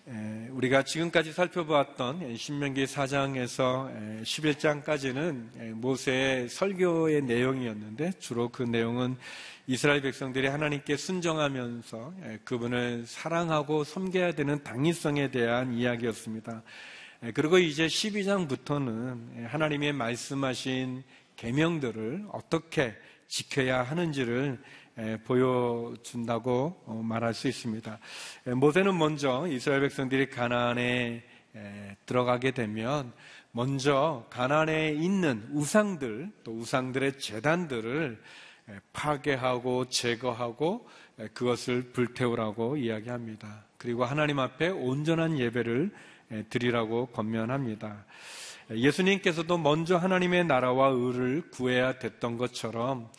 우리가 지금까지 살펴보았던 신명기 4장에서 11장까지는 모세의 설교의 내용이었는데 주로 그 내용은 이스라엘 백성들이 하나님께 순종하면서 그분을 사랑하고 섬겨야 되는 당위성에 대한 이야기였습니다. 그리고 이제 12장부터는 하나님의 말씀하신 계명들을 어떻게 지켜야 하는지를 보여준다고 말할 수 있습니다. 모세는 먼저 이스라엘 백성들이 가나안에 들어가게 되면 먼저 가나안에 있는 우상들, 또 우상들의 제단들을 파괴하고 제거하고 그것을 불태우라고 이야기합니다. 그리고 하나님 앞에 온전한 예배를 드리라고 권면합니다. 예수님께서도 먼저 하나님의 나라와 의를 구해야 됐던 것처럼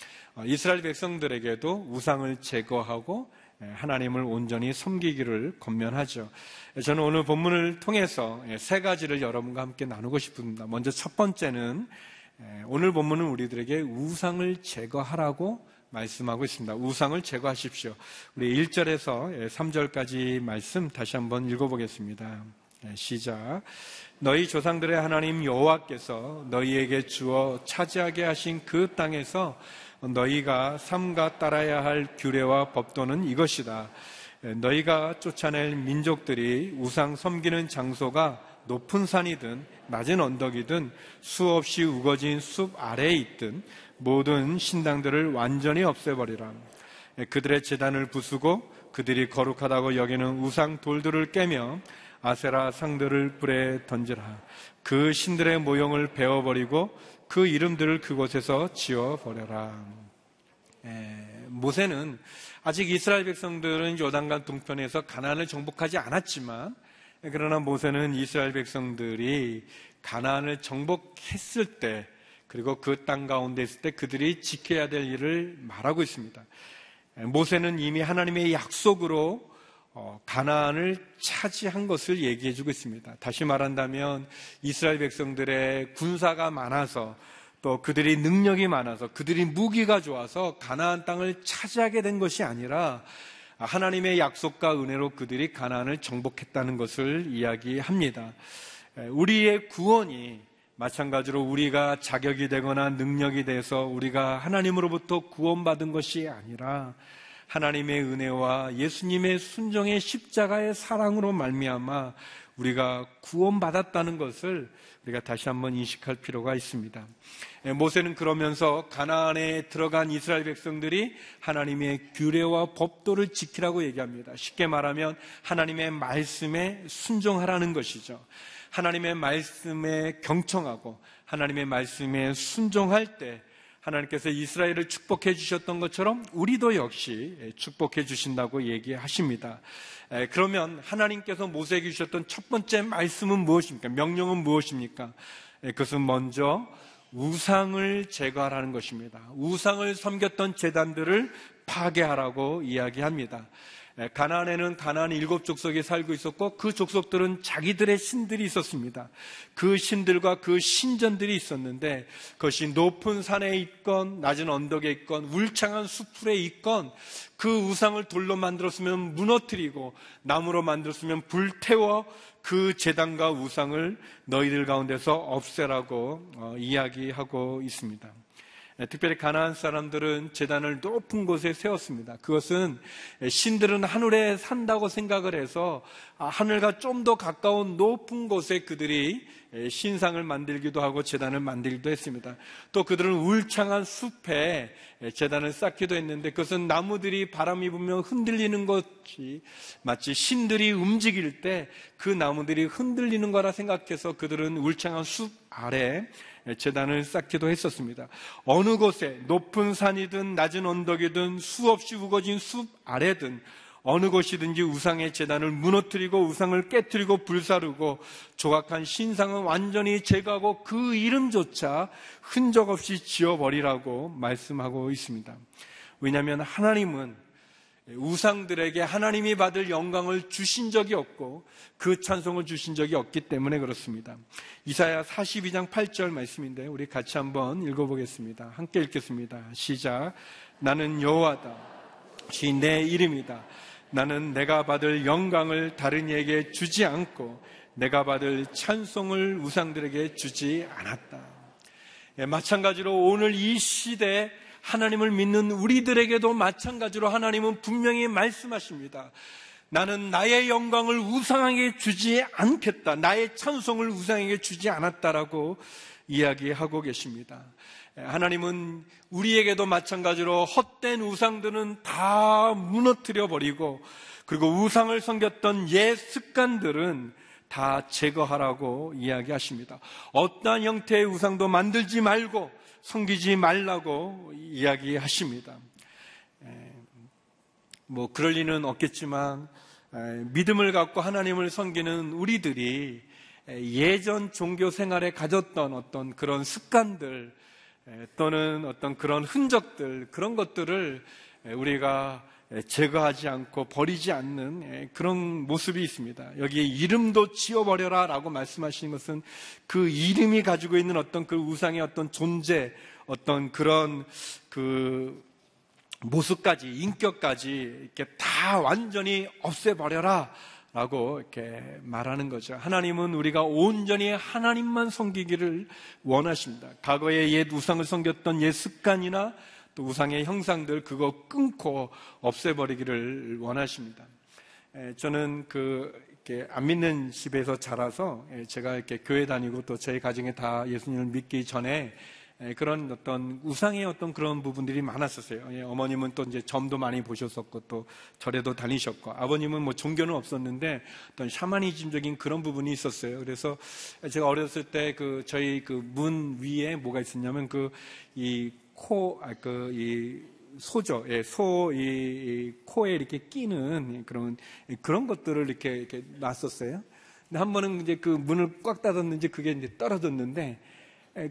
이스라엘 백성들에게도 우상을 제거하고 하나님을 온전히 섬기기를 권면하죠. 저는 오늘 본문을 통해서 세 가지를 여러분과 함께 나누고 싶습니다. 먼저 첫 번째는 오늘 본문은 우리들에게 우상을 제거하라고 말씀하고 있습니다. 우상을 제거하십시오. 우리 1절에서 3절까지 말씀 다시 한번 읽어보겠습니다. 시작. 너희 조상들의 하나님 여호와께서 너희에게 주어 차지하게 하신 그 땅에서 너희가 삼가 따라야 할 규례와 법도는 이것이다. 너희가 쫓아낼 민족들이 우상 섬기는 장소가 높은 산이든 낮은 언덕이든 수없이 우거진 숲 아래에 있든 모든 신당들을 완전히 없애버리라. 그들의 제단을 부수고 그들이 거룩하다고 여기는 우상 돌들을 깨며 아세라 상들을 불에 던지라. 그 신들의 모형을 베어버리고 그 이름들을 그곳에서 지워버려라. 모세는 아직 이스라엘 백성들은 요단강 동편에서 가나안을 정복하지 않았지만, 그러나 모세는 이스라엘 백성들이 가나안을 정복했을 때, 그리고 그 땅 가운데 있을 때 그들이 지켜야 될 일을 말하고 있습니다. 모세는 이미 하나님의 약속으로 가나안을 차지한 것을 얘기해주고 있습니다. 다시 말한다면 이스라엘 백성들의 군사가 많아서, 또 그들이 능력이 많아서, 그들이 무기가 좋아서 가나안 땅을 차지하게 된 것이 아니라 하나님의 약속과 은혜로 그들이 가나안을 정복했다는 것을 이야기합니다. 우리의 구원이 마찬가지로 우리가 자격이 되거나 능력이 돼서 우리가 하나님으로부터 구원받은 것이 아니라 하나님의 은혜와 예수님의 순종의 십자가의 사랑으로 말미암아 우리가 구원받았다는 것을 우리가 다시 한번 인식할 필요가 있습니다. 모세는 그러면서 가나안에 들어간 이스라엘 백성들이 하나님의 규례와 법도를 지키라고 얘기합니다. 쉽게 말하면 하나님의 말씀에 순종하라는 것이죠. 하나님의 말씀에 경청하고 하나님의 말씀에 순종할 때 하나님께서 이스라엘을 축복해 주셨던 것처럼 우리도 역시 축복해 주신다고 얘기하십니다. 그러면 하나님께서 모세에게 주셨던 첫 번째 말씀은 무엇입니까? 명령은 무엇입니까? 그것은 먼저 우상을 제거하라는 것입니다. 우상을 섬겼던 제단들을 파괴하라고 이야기합니다. 가나안에는 가나안 7족속이 살고 있었고 그 족속들은 자기들의 신들이 있었습니다. 그 신들과 그 신전들이 있었는데 그것이 높은 산에 있건 낮은 언덕에 있건 울창한 수풀에 있건 그 우상을 돌로 만들었으면 무너뜨리고 나무로 만들었으면 불태워 그 제단과 우상을 너희들 가운데서 없애라고 이야기하고 있습니다. 특별히 가나안 사람들은 제단을 높은 곳에 세웠습니다. 그것은 신들은 하늘에 산다고 생각을 해서 하늘과 좀 더 가까운 높은 곳에 그들이 신상을 만들기도 하고 제단을 만들기도 했습니다. 또 그들은 울창한 숲에 제단을 쌓기도 했는데 그것은 나무들이 바람이 불면 흔들리는 것이 마치 신들이 움직일 때 그 나무들이 흔들리는 거라 생각해서 그들은 울창한 숲 아래 제단을 쌓기도 했었습니다. 어느 곳에 높은 산이든 낮은 언덕이든 수없이 우거진 숲 아래든 어느 곳이든지 우상의 제단을 무너뜨리고 우상을 깨뜨리고 불사르고 조각한 신상은 완전히 제거하고 그 이름조차 흔적 없이 지워버리라고 말씀하고 있습니다. 왜냐하면 하나님은 우상들에게 하나님이 받을 영광을 주신 적이 없고 그 찬송을 주신 적이 없기 때문에 그렇습니다. 이사야 42장 8절 말씀인데 우리 같이 한번 읽어보겠습니다. 함께 읽겠습니다. 시작. 나는 여호와다. 주 내 이름이다. 나는 내가 받을 영광을 다른 이에게 주지 않고 내가 받을 찬송을 우상들에게 주지 않았다. 마찬가지로 오늘 이 시대에 하나님을 믿는 우리들에게도 마찬가지로 하나님은 분명히 말씀하십니다. 나는 나의 영광을 우상에게 주지 않겠다. 나의 찬송을 우상에게 주지 않았다라고 이야기하고 계십니다. 하나님은 우리에게도 마찬가지로 헛된 우상들은 다 무너뜨려 버리고, 그리고 우상을 섬겼던 옛 습관들은 다 제거하라고 이야기하십니다. 어떠한 형태의 우상도 만들지 말고 섬기지 말라고 이야기하십니다. 그럴 리는 없겠지만 믿음을 갖고 하나님을 섬기는 우리들이 예전 종교 생활에 가졌던 어떤 그런 습관들 또는 어떤 그런 흔적들, 그런 것들을 우리가 제거하지 않고 버리지 않는 그런 모습이 있습니다. 여기에 이름도 지워버려라 라고 말씀하시는 것은 그 이름이 가지고 있는 어떤 그 우상의 어떤 존재, 어떤 그런 그 모습까지, 인격까지 이렇게 다 완전히 없애버려라 라고 이렇게 말하는 거죠. 하나님은 우리가 온전히 하나님만 섬기기를 원하십니다. 과거에 옛 우상을 섬겼던 옛 습관이나 또 우상의 형상들, 그거 끊고 없애버리기를 원하십니다. 저는 이렇게 안 믿는 집에서 자라서 제가 이렇게 교회 다니고 또 저희 가정에 다 예수님을 믿기 전에 그런 어떤 우상의 어떤 그런 부분들이 많았었어요. 어머님은 또 이제 점도 많이 보셨었고 또 절에도 다니셨고, 아버님은 종교는 없었는데 어떤 샤머니즘적인 그런 부분이 있었어요. 그래서 제가 어렸을 때 저희 문 위에 뭐가 있었냐면 소죠. 코에 이렇게 끼는 그런 것들을 이렇게 놨었어요. 근데 한 번은 이제 그 문을 꽉 닫았는지 그게 이제 떨어졌는데,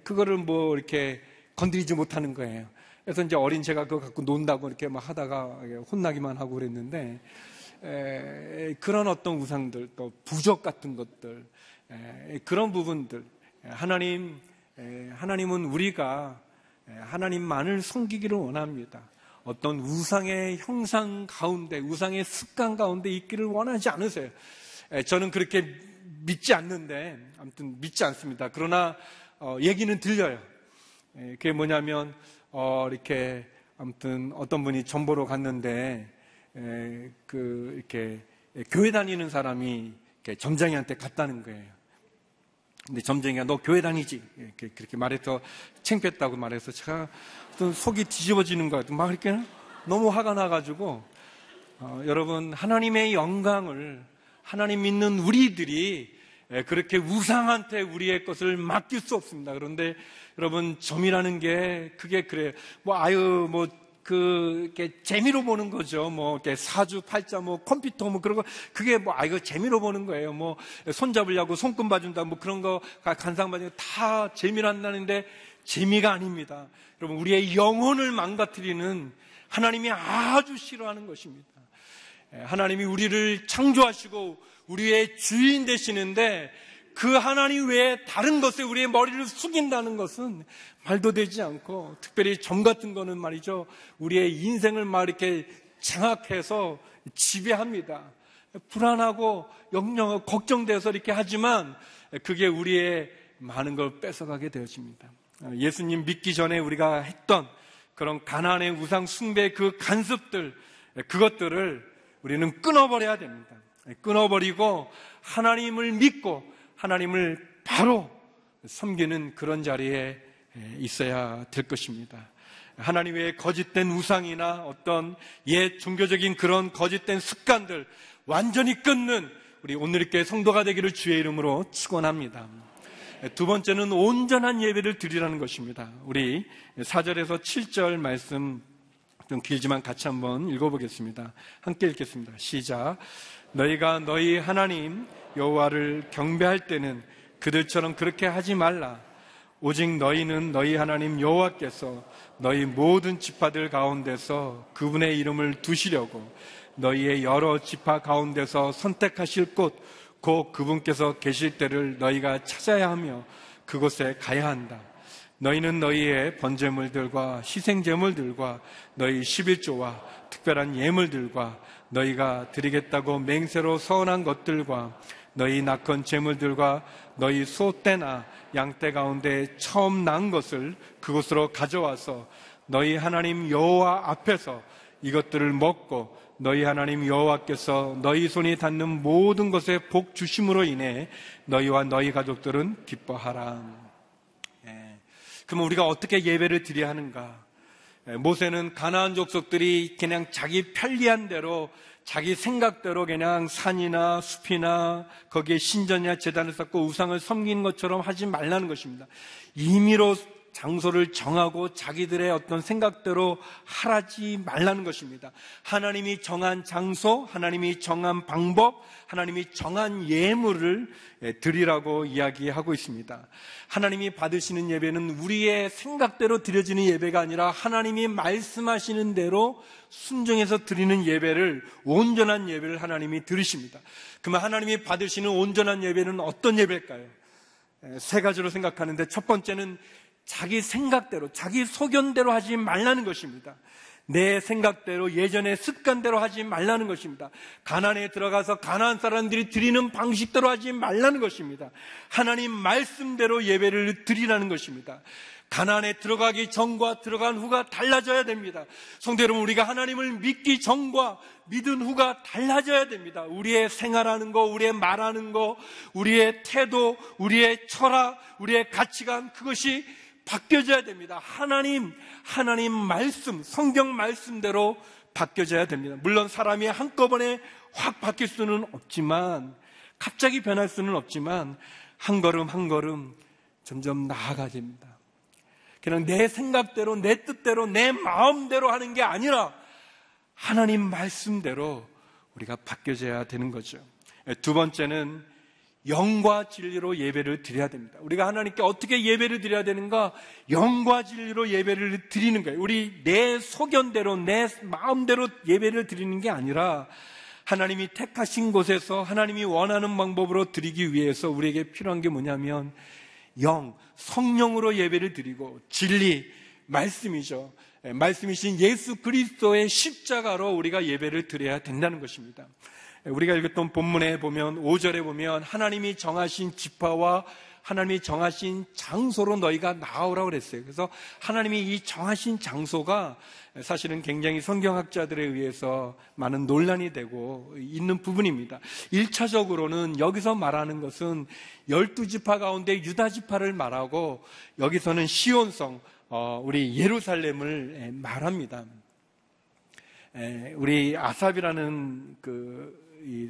그거를 이렇게 건드리지 못하는 거예요. 그래서 이제 어린 제가 그거 갖고 논다고 이렇게 막 하다가 혼나기만 하고 그랬는데, 그런 어떤 우상들, 또 부적 같은 것들, 그런 부분들, 하나님은 우리가 하나님만을 섬기기를 원합니다. 어떤 우상의 형상 가운데, 우상의 습관 가운데 있기를 원하지 않으세요. 저는 그렇게 믿지 않는데, 아무튼 믿지 않습니다. 그러나 얘기는 들려요. 그게 뭐냐면 이렇게 아무튼 어떤 분이 전보로 갔는데 이렇게 교회 다니는 사람이 이렇게 점쟁이한테 갔다는 거예요. 근데 점쟁이가 너 교회 다니지? 그렇게 말해서 창피했다고 말해서 제가 어떤 속이 뒤집어지는 것 같아요. 막 이렇게 너무 화가 나가지고 여러분, 하나님의 영광을 하나님 믿는 우리들이 그렇게 우상한테 우리의 것을 맡길 수 없습니다. 그런데 여러분, 점이라는 게 그게 그래요. 이렇게 재미로 보는 거죠. 이렇게 사주팔자, 컴퓨터, 그런 거, 그게 이거 재미로 보는 거예요. 손잡으려고 손금 봐준다, 그런 거, 간상 봐준다, 다 재미로 한다는데 재미가 아닙니다. 여러분, 우리의 영혼을 망가뜨리는 하나님이 아주 싫어하는 것입니다. 하나님이 우리를 창조하시고 우리의 주인 되시는데 그 하나님 외에 다른 것에 우리의 머리를 숙인다는 것은 말도 되지 않고, 특별히 점 같은 거는 말이죠, 우리의 인생을 이렇게 장악해서 지배합니다. 불안하고 영영하고 걱정돼서 이렇게 하지만 그게 우리의 많은 걸 뺏어가게 되어집니다. 예수님 믿기 전에 우리가 했던 그런 가나안의 우상 숭배 그 간섭들, 그것들을 우리는 끊어버려야 됩니다. 끊어버리고 하나님을 믿고 하나님을 바로 섬기는 그런 자리에 있어야 될 것입니다. 하나님 외에 거짓된 우상이나 어떤 옛 종교적인 그런 거짓된 습관들 완전히 끊는 우리 오늘교회 성도가 되기를 주의 이름으로 축원합니다. 두 번째는 온전한 예배를 드리라는 것입니다. 우리 4절에서 7절 말씀 좀 길지만 같이 한번 읽어보겠습니다. 함께 읽겠습니다. 시작. 너희가 너희 하나님 여호와를 경배할 때는 그들처럼 그렇게 하지 말라. 오직 너희는 너희 하나님 여호와께서 너희 모든 지파들 가운데서 그분의 이름을 두시려고 너희의 여러 지파 가운데서 선택하실 곳, 곧 그분께서 계실 때를 너희가 찾아야 하며 그곳에 가야 한다. 너희는 너희의 번제물들과 희생제물들과 너희 11조와 특별한 예물들과 너희가 드리겠다고 맹세로 서원한 것들과 너희 낙헌 제물들과 너희 소떼나 양떼 가운데 처음 난 것을 그곳으로 가져와서 너희 하나님 여호와 앞에서 이것들을 먹고 너희 하나님 여호와께서 너희 손이 닿는 모든 것에 복 주심으로 인해 너희와 너희 가족들은 기뻐하라. 그러면 우리가 어떻게 예배를 드려야 하는가? 모세는 가나안 족속들이 그냥 자기 편리한 대로 자기 생각대로 그냥 산이나 숲이나 거기에 신전이나 제단을 쌓고 우상을 섬기는 것처럼 하지 말라는 것입니다. 임의로 장소를 정하고 자기들의 어떤 생각대로 하라지 말라는 것입니다. 하나님이 정한 장소, 하나님이 정한 방법, 하나님이 정한 예물을 드리라고 이야기하고 있습니다. 하나님이 받으시는 예배는 우리의 생각대로 드려지는 예배가 아니라 하나님이 말씀하시는 대로 순종해서 드리는 예배를, 온전한 예배를 하나님이 들으십니다. 그러면 하나님이 받으시는 온전한 예배는 어떤 예배일까요? 세 가지로 생각하는데, 첫 번째는 자기 생각대로, 자기 소견대로 하지 말라는 것입니다. 내 생각대로, 예전의 습관대로 하지 말라는 것입니다. 가나안에 들어가서 가나안 사람들이 드리는 방식대로 하지 말라는 것입니다. 하나님 말씀대로 예배를 드리라는 것입니다. 가나안에 들어가기 전과 들어간 후가 달라져야 됩니다. 성도 여러분, 우리가 하나님을 믿기 전과 믿은 후가 달라져야 됩니다. 우리의 생활하는 거, 우리의 말하는 거, 우리의 태도, 우리의 철학, 우리의 가치관, 그것이 바뀌어져야 됩니다. 하나님 말씀, 성경 말씀대로 바뀌어져야 됩니다. 물론 사람이 한꺼번에 확 바뀔 수는 없지만, 갑자기 변할 수는 없지만, 한 걸음 한 걸음 점점 나아가야 됩니다. 그냥 내 생각대로, 내 뜻대로, 내 마음대로 하는 게 아니라 하나님 말씀대로 우리가 바뀌어져야 되는 거죠. 두 번째는 영과 진리로 예배를 드려야 됩니다. 우리가 하나님께 어떻게 예배를 드려야 되는가? 영과 진리로 예배를 드리는 거예요. 우리 내 소견대로, 내 마음대로 예배를 드리는 게 아니라 하나님이 택하신 곳에서 하나님이 원하는 방법으로 드리기 위해서 우리에게 필요한 게 뭐냐면 영, 성령으로 예배를 드리고, 진리, 말씀이죠. 말씀이신 예수 그리스도의 십자가로 우리가 예배를 드려야 된다는 것입니다. 우리가 읽었던 본문에 보면 5절에 보면 하나님이 정하신 지파와 하나님이 정하신 장소로 너희가 나오라고 그랬어요. 그래서 하나님이 이 정하신 장소가 사실은 굉장히 성경학자들에 의해서 많은 논란이 되고 있는 부분입니다. 1차적으로는 여기서 말하는 것은 12지파 가운데 유다지파를 말하고, 여기서는 시온성, 우리 예루살렘을 말합니다. 우리 아삽이라는 이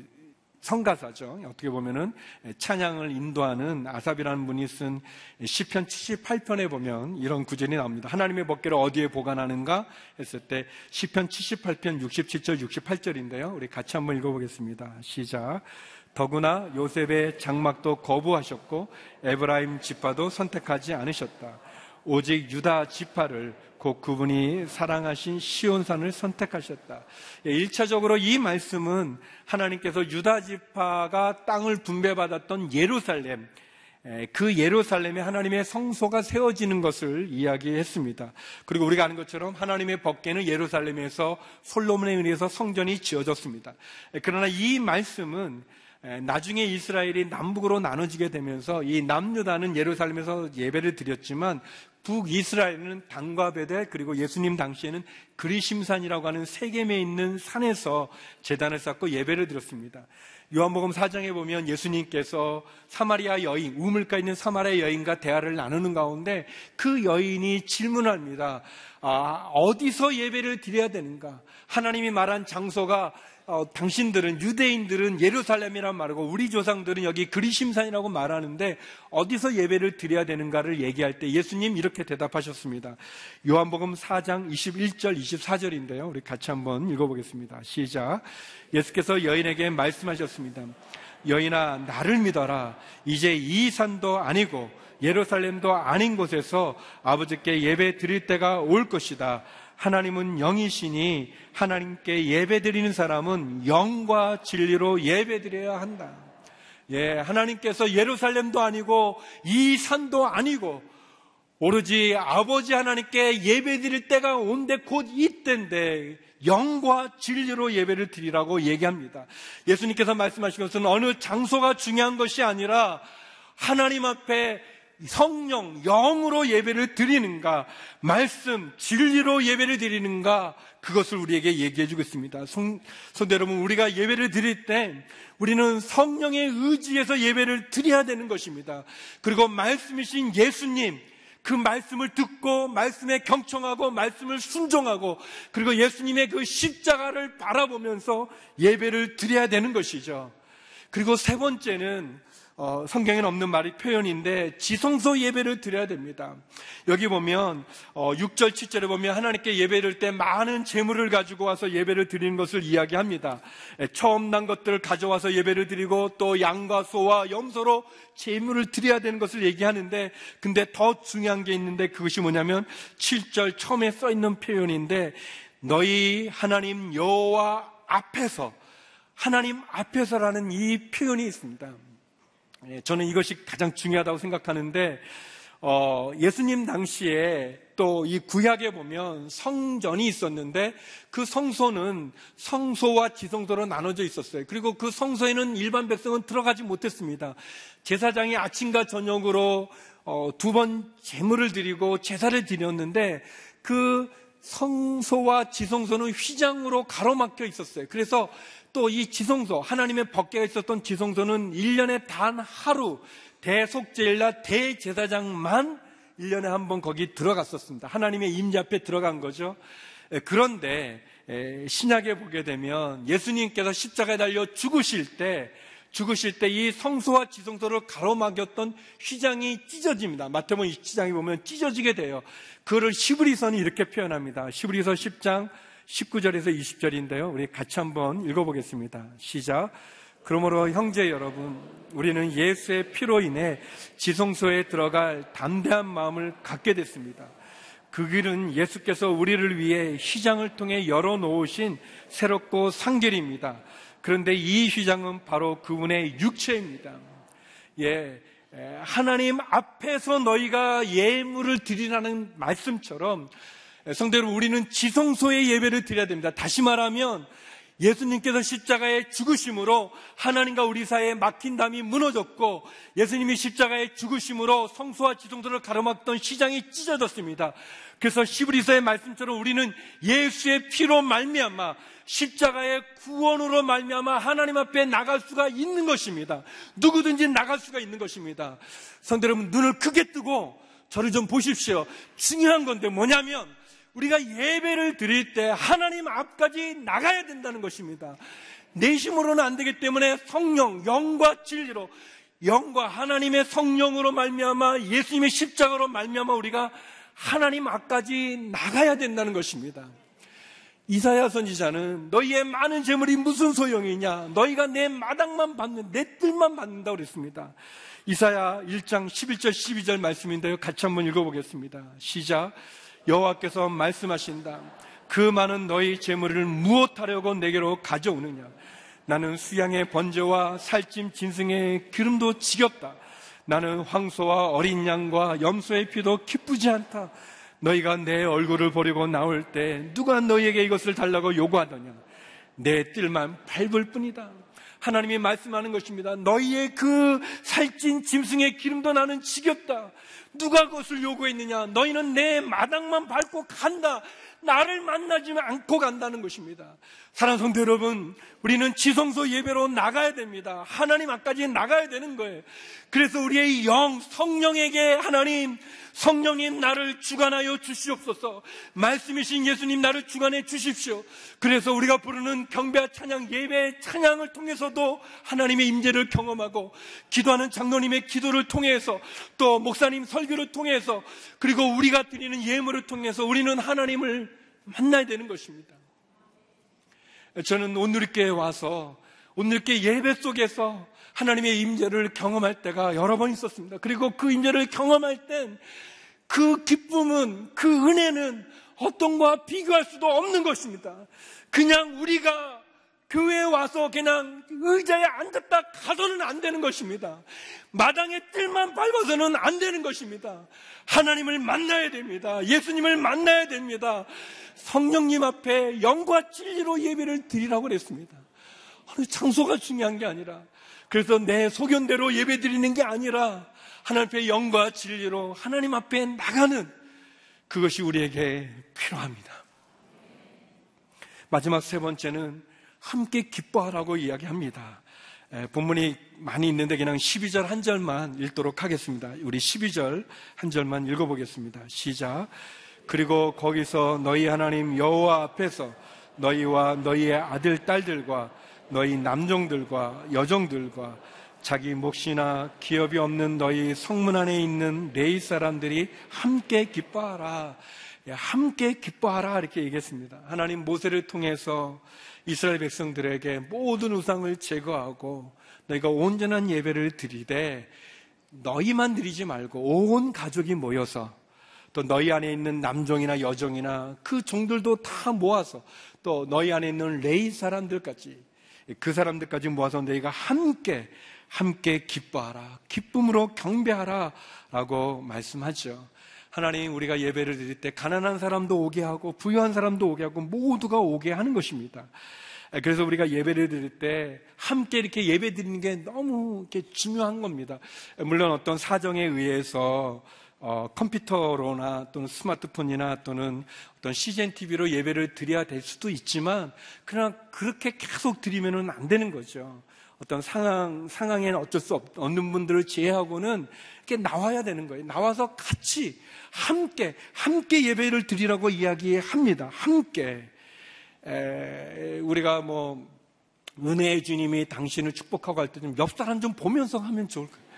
성가사죠. 어떻게 보면은 찬양을 인도하는 아삽이라는 분이 쓴 시편 78편에 보면 이런 구절이 나옵니다. 하나님의 법궤를 어디에 보관하는가 했을 때 시편 78편 67절 68절인데요. 우리 같이 한번 읽어보겠습니다. 시작. 더구나 요셉의 장막도 거부하셨고 에브라임 지파도 선택하지 않으셨다. 오직 유다 지파를, 곧 그분이 사랑하신 시온산을 선택하셨다. 1차적으로 이 말씀은 하나님께서 유다 지파가 땅을 분배받았던 예루살렘, 그 예루살렘에 하나님의 성소가 세워지는 것을 이야기했습니다. 그리고 우리가 아는 것처럼 하나님의 법궤는 예루살렘에서 솔로몬에 의해서 성전이 지어졌습니다. 그러나 이 말씀은 나중에 이스라엘이 남북으로 나눠지게 되면서 이 남유다는 예루살렘에서 예배를 드렸지만 북이스라엘은 단과 베델, 그리고 예수님 당시에는 그리심산이라고 하는 세겜에 있는 산에서 제단을 쌓고 예배를 드렸습니다. 요한복음 4장에 보면 예수님께서 사마리아 여인, 우물가에 있는 사마리아 여인과 대화를 나누는 가운데 그 여인이 질문합니다. 어디서 예배를 드려야 되는가? 하나님이 말한 장소가 당신들은, 유대인들은 예루살렘이란 말이고 우리 조상들은 여기 그리심산이라고 말하는데 어디서 예배를 드려야 되는가를 얘기할 때 예수님 이렇게 대답하셨습니다. 요한복음 4장 21절 24절인데요. 우리 같이 한번 읽어보겠습니다. 시작. 예수께서 여인에게 말씀하셨습니다. 여인아, 나를 믿어라. 이제 이 산도 아니고 예루살렘도 아닌 곳에서 아버지께 예배 드릴 때가 올 것이다. 하나님은 영이시니 하나님께 예배드리는 사람은 영과 진리로 예배드려야 한다. 하나님께서 예루살렘도 아니고 이 산도 아니고 오로지 아버지 하나님께 예배드릴 때가 온데 곧 이때인데 영과 진리로 예배를 드리라고 얘기합니다. 예수님께서 말씀하신 것은 어느 장소가 중요한 것이 아니라 하나님 앞에 성령, 영으로 예배를 드리는가, 말씀, 진리로 예배를 드리는가, 그것을 우리에게 얘기해 주고 있습니다. 성도 여러분, 우리가 예배를 드릴 때 우리는 성령의 의지에서 예배를 드려야 되는 것입니다. 그리고 말씀이신 예수님, 그 말씀을 듣고 말씀에 경청하고 말씀을 순종하고 그리고 예수님의 그 십자가를 바라보면서 예배를 드려야 되는 것이죠. 그리고 세 번째는 성경에는 없는 말이 표현인데 지성소 예배를 드려야 됩니다. 여기 보면 6절 7절에 보면 하나님께 예배를 드릴 때 많은 재물을 가지고 와서 예배를 드리는 것을 이야기합니다. 처음 난 것들을 가져와서 예배를 드리고 또 양과 소와 염소로 재물을 드려야 되는 것을 얘기하는데, 근데 더 중요한 게 있는데 그것이 뭐냐면 7절 처음에 써 있는 표현인데, 너희 하나님 여호와 앞에서, 하나님 앞에서라는 이 표현이 있습니다. 저는 이것이 가장 중요하다고 생각하는데, 예수님 당시에 또 이 구약에 보면 성전이 있었는데 그 성소는 성소와 지성소로 나눠져 있었어요. 그리고 그 성소에는 일반 백성은 들어가지 못했습니다. 제사장이 아침과 저녁으로 2번 제물을 드리고 제사를 드렸는데 그 성소와 지성소는 휘장으로 가로막혀 있었어요. 그래서 또 이 지성소, 하나님의 법궤가 있었던 지성소는 1년에 단 하루 대속제일날 대제사장만 1년에 한 번 거기 들어갔었습니다. 하나님의 임재 앞에 들어간 거죠. 그런데 신약에 보게 되면 예수님께서 십자가에 달려 죽으실 때 이 성소와 지성소를 가로막였던 휘장이 찢어집니다. 마태복음 27장에 보면 찢어지게 돼요. 그거를 히브리서는 이렇게 표현합니다. 히브리서 10장 19절에서 20절인데요. 우리 같이 한번 읽어보겠습니다. 시작. 그러므로 형제 여러분, 우리는 예수의 피로 인해 지성소에 들어갈 담대한 마음을 갖게 됐습니다. 그 길은 예수께서 우리를 위해 휘장을 통해 열어놓으신 새롭고 상길입니다. 그런데 이 휘장은 바로 그분의 육체입니다. 하나님 앞에서 너희가 예물을 드리라는 말씀처럼 성도 여러분, 우리는 지성소의 예배를 드려야 됩니다. 다시 말하면 예수님께서 십자가에 죽으심으로 하나님과 우리 사이에 막힌 담이 무너졌고, 예수님이 십자가에 죽으심으로 성소와 지성소를 가로막던 휘장이 찢어졌습니다. 그래서 히브리서의 말씀처럼 우리는 예수의 피로 말미암아 십자가의 구원으로 말미암아 하나님 앞에 나갈 수가 있는 것입니다. 누구든지 나갈 수가 있는 것입니다. 성도 여러분, 눈을 크게 뜨고 저를 좀 보십시오. 중요한 건데 뭐냐면 우리가 예배를 드릴 때 하나님 앞까지 나가야 된다는 것입니다. 내 힘으로는 안 되기 때문에 성령, 영과 진리로, 영과 하나님의 성령으로 말미암아 예수님의 십자가로 말미암아 우리가 하나님 앞까지 나가야 된다는 것입니다. 이사야 선지자는 너희의 많은 재물이 무슨 소용이냐, 너희가 내 마당만 받는, 내 뜰만 받는다고 그랬습니다. 이사야 1장 11절 12절 말씀인데요, 같이 한번 읽어보겠습니다. 시작. 여호와께서 말씀하신다. 그 많은 너희 재물을 무엇하려고 내게로 가져오느냐. 나는 수양의 번제와 살찜 짐승의 기름도 지겹다. 나는 황소와 어린 양과 염소의 피도 기쁘지 않다. 너희가 내 얼굴을 보려고 나올 때 누가 너희에게 이것을 달라고 요구하더냐. 내 뜰만 밟을 뿐이다. 하나님이 말씀하는 것입니다. 너희의 그 살찐 짐승의 기름도 나는 지겹다. 누가 그것을 요구했느냐. 너희는 내 마당만 밟고 간다. 나를 만나지 않고 간다는 것입니다. 사랑하는 성도 여러분, 우리는 지성소 예배로 나가야 됩니다. 하나님 앞까지 나가야 되는 거예요. 그래서 우리의 영, 성령에게 하나님, 성령님 나를 주관하여 주시옵소서. 말씀이신 예수님 나를 주관해 주십시오. 그래서 우리가 부르는 경배와 찬양, 예배 찬양을 통해서도 하나님의 임재를 경험하고, 기도하는 장로님의 기도를 통해서, 또 목사님 설교를 통해서, 그리고 우리가 드리는 예물을 통해서 우리는 하나님을 만나야 되는 것입니다. 저는 온누리교회에 와서 온누리교회 예배 속에서 하나님의 임재를 경험할 때가 여러 번 있었습니다. 그리고 그 임재를 경험할 땐 그 기쁨은, 그 은혜는 어떤 것과 비교할 수도 없는 것입니다. 그냥 우리가 교회에 와서 그냥 의자에 앉았다 가서는 안 되는 것입니다. 마당의 뜰만 밟아서는 안 되는 것입니다. 하나님을 만나야 됩니다. 예수님을 만나야 됩니다. 성령님 앞에 영과 진리로 예배를 드리라고 그랬습니다. 어느 장소가 중요한 게 아니라, 그래서 내 소견대로 예배 드리는 게 아니라 하나님 앞에 영과 진리로 하나님 앞에 나가는 그것이 우리에게 필요합니다. 마지막 세 번째는 함께 기뻐하라고 이야기합니다. 본문이 많이 있는데 그냥 12절 한 절만 읽도록 하겠습니다. 우리 12절 한 절만 읽어보겠습니다. 시작. 그리고 거기서 너희 하나님 여호와 앞에서 너희와 너희의 아들, 딸들과 너희 남종들과 여종들과 자기 몫이나 기업이 없는 너희 성문 안에 있는 레위 사람들이 함께 기뻐하라. 함께 기뻐하라 이렇게 얘기했습니다. 하나님 모세를 통해서 이스라엘 백성들에게 모든 우상을 제거하고 너희가 온전한 예배를 드리되 너희만 드리지 말고 온 가족이 모여서 또 너희 안에 있는 남종이나 여종이나 그 종들도 다 모아서 또 너희 안에 있는 레위 사람들까지 그 사람들까지 모아서 너희가 함께 기뻐하라, 기쁨으로 경배하라 라고 말씀하죠. 하나님, 우리가 예배를 드릴 때 가난한 사람도 오게 하고 부유한 사람도 오게 하고 모두가 오게 하는 것입니다. 그래서 우리가 예배를 드릴 때 함께 이렇게 예배 드리는 게 너무 이렇게 중요한 겁니다. 물론 어떤 사정에 의해서 컴퓨터로나 또는 스마트폰이나 또는 어떤 CGN TV로 예배를 드려야 될 수도 있지만 그러나 그렇게 계속 드리면은 안 되는 거죠. 어떤 상황에는 어쩔 수 없는 분들을 제외하고는 이렇게 나와야 되는 거예요. 나와서 같이 함께 예배를 드리라고 이야기합니다. 함께. 우리가 은혜의 주님이 당신을 축복하고 할 때 좀 옆 사람 좀 보면서 하면 좋을 거예요.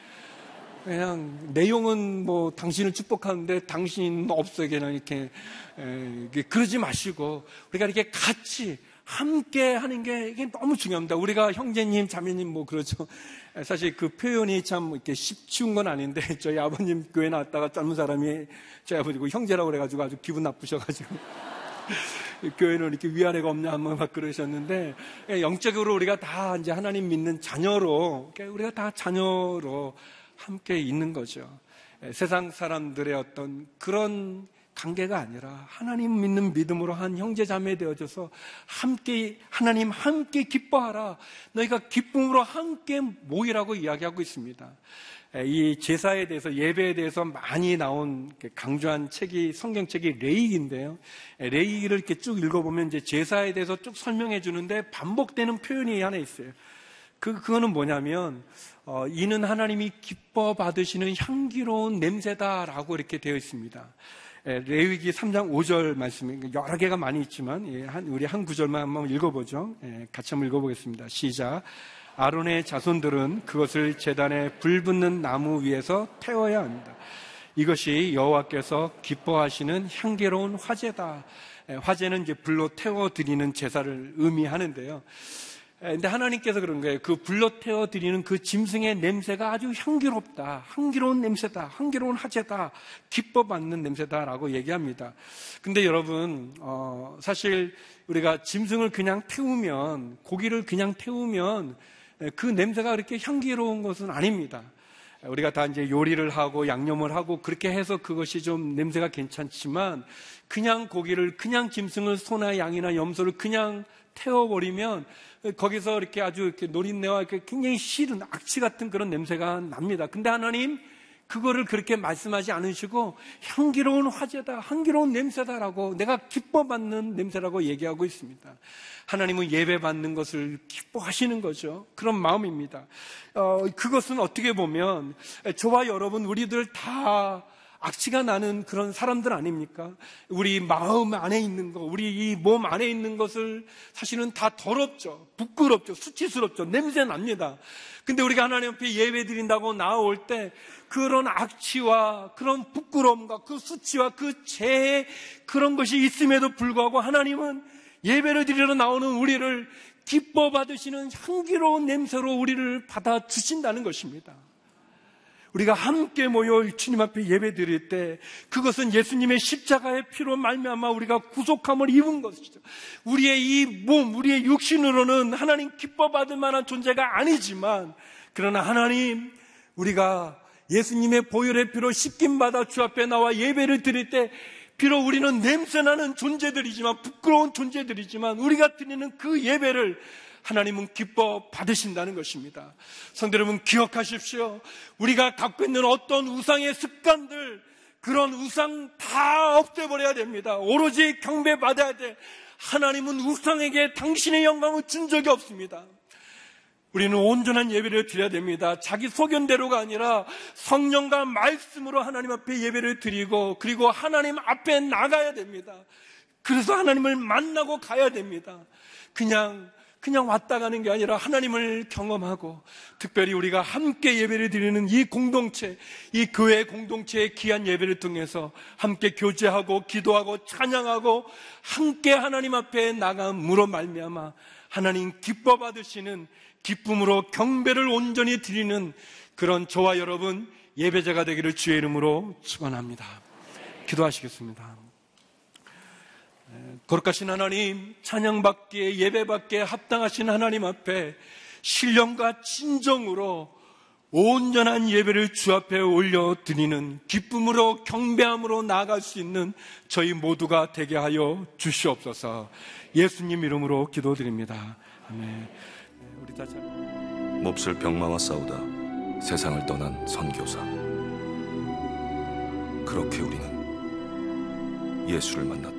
그냥 내용은 당신을 축복하는데 당신은 없어요. 그냥 이렇게 그러지 마시고 우리가 이렇게 같이 함께 하는 게 이게 너무 중요합니다. 우리가 형제님, 자매님 그렇죠. 사실 그 표현이 참 이렇게 쉬운 건 아닌데 저희 아버님 교회 나왔다가 젊은 사람이 저희 아버지고 형제라고 그래가지고 아주 기분 나쁘셔가지고 교회는 이렇게 위아래가 없냐 막 그러셨는데 영적으로 우리가 다 이제 하나님 믿는 자녀로 우리가 다 자녀로 함께 있는 거죠. 세상 사람들의 어떤 그런 관계가 아니라 하나님 믿는 믿음으로 한 형제 자매 되어져서 하나님 함께 기뻐하라. 너희가 기쁨으로 함께 모이라고 이야기하고 있습니다. 이 제사에 대해서, 예배에 대해서 많이 나온 강조한 책이 성경책이 레위기인데요. 레위기를 이렇게 쭉 읽어보면 이제 제사에 대해서 쭉 설명해 주는데 반복되는 표현이 하나 있어요. 그거는 뭐냐면 이는 하나님이 기뻐 받으시는 향기로운 냄새다라고 이렇게 되어 있습니다. 레위기 3장 5절 말씀이 여러 개가 많이 있지만 우리 한 구절만 한번 읽어보죠. 같이 한번 읽어보겠습니다. 시작. 아론의 자손들은 그것을 제단에 불 붙는 나무 위에서 태워야 합니다. 이것이 여호와께서 기뻐하시는 향기로운 화제다. 화제는 이제 불로 태워 드리는 제사를 의미하는데요. 근데 하나님께서 그런 거예요. 그 불로 태워 드리는 그 짐승의 냄새가 아주 향기롭다. 향기로운 냄새다. 향기로운 화제다. 기뻐 받는 냄새다라고 얘기합니다. 근데 여러분, 사실 우리가 짐승을 그냥 태우면, 고기를 그냥 태우면 그 냄새가 그렇게 향기로운 것은 아닙니다. 우리가 다 이제 요리를 하고 양념을 하고 그렇게 해서 그것이 좀 냄새가 괜찮지만 그냥 고기를, 그냥 짐승을, 소나 양이나 염소를 그냥 태워버리면 거기서 이렇게 아주 이렇게 노린내와 이렇게 굉장히 싫은 악취 같은 그런 냄새가 납니다. 근데 하나님 그거를 그렇게 말씀하지 않으시고 향기로운 화제다, 향기로운 냄새다라고, 내가 기뻐받는 냄새라고 얘기하고 있습니다. 하나님은 예배받는 것을 기뻐하시는 거죠. 그런 마음입니다. 그것은 어떻게 보면 저와 여러분 우리들 다 악취가 나는 그런 사람들 아닙니까? 우리 마음 안에 있는 거, 우리 이 몸 안에 있는 것을 사실은 다 더럽죠. 부끄럽죠. 수치스럽죠. 냄새 납니다. 근데 우리가 하나님 앞에 예배 드린다고 나올 때 그런 악취와 그런 부끄러움과 그 수치와 그 죄의 그런 것이 있음에도 불구하고 하나님은 예배를 드리러 나오는 우리를 기뻐 받으시는 향기로운 냄새로 우리를 받아주신다는 것입니다. 우리가 함께 모여 주님 앞에 예배 드릴 때 그것은 예수님의 십자가의 피로 말미암아 우리가 구속함을 입은 것이죠. 우리의 이 몸, 우리의 육신으로는 하나님 기뻐 받을 만한 존재가 아니지만 그러나 하나님 우리가 예수님의 보혈의 피로 씻김 받아 주 앞에 나와 예배를 드릴 때 비록 우리는 냄새나는 존재들이지만, 부끄러운 존재들이지만 우리가 드리는 그 예배를 하나님은 기뻐 받으신다는 것입니다. 성도 여러분, 기억하십시오. 우리가 갖고 있는 어떤 우상의 습관들, 그런 우상 다 없애버려야 됩니다. 오로지 경배받아야 돼. 하나님은 우상에게 당신의 영광을 준 적이 없습니다. 우리는 온전한 예배를 드려야 됩니다. 자기 소견대로가 아니라 성령과 말씀으로 하나님 앞에 예배를 드리고, 그리고 하나님 앞에 나가야 됩니다. 그래서 하나님을 만나고 가야 됩니다. 그냥 왔다 가는 게 아니라 하나님을 경험하고, 특별히 우리가 함께 예배를 드리는 이 공동체, 이 교회 공동체의 귀한 예배를 통해서 함께 교제하고 기도하고 찬양하고 함께 하나님 앞에 나감으로 말미암아 하나님 기뻐 받으시는, 기쁨으로 경배를 온전히 드리는 그런 저와 여러분 예배자가 되기를 주의 이름으로 축원합니다. 기도하시겠습니다. 거룩하신 하나님, 찬양받기에 예배받기에 합당하신 하나님 앞에 신령과 진정으로 온전한 예배를 주 앞에 올려드리는, 기쁨으로 경배함으로 나아갈 수 있는 저희 모두가 되게 하여 주시옵소서. 예수님 이름으로 기도드립니다. 아멘. 우리 다 몹쓸 병마와 싸우다 세상을 떠난 선교사. 그렇게 우리는 예수를 만났다.